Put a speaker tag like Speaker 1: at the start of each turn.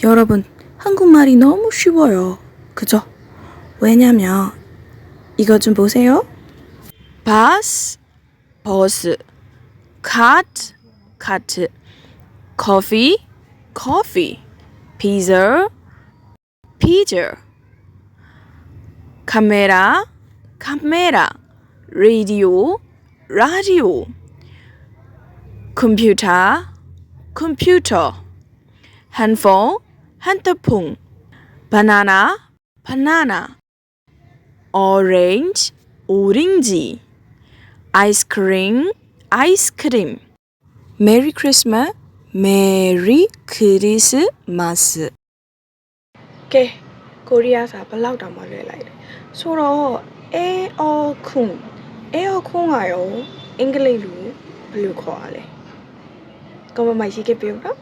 Speaker 1: 여러분, 한국말이 너무 쉬워요. 그죠? 왜냐면 이거 좀 보세요.
Speaker 2: bus, 버스, cart, 카트, coffee, coffee, pizza, pizza, 카메라, 카메라, radio, radio, 컴퓨터, 컴퓨터, 핸드폰, 핸드폰, banana, banana, orange, 오렌지, 아이스크림, 아이스크림. 메리 크리스마스, 메리 크리스마스.
Speaker 1: ကဲကိုရီးယားစာဘယ်လောက်တောင်မှလွယ်လိုက်တယ်ဆိုတော့AOKUN AOKUN ကရောအင်္ဂလိပ်လိုဘယ်လိုခေါ်ရလဲcomment မှာရေးခဲ့ပေးဦးနော်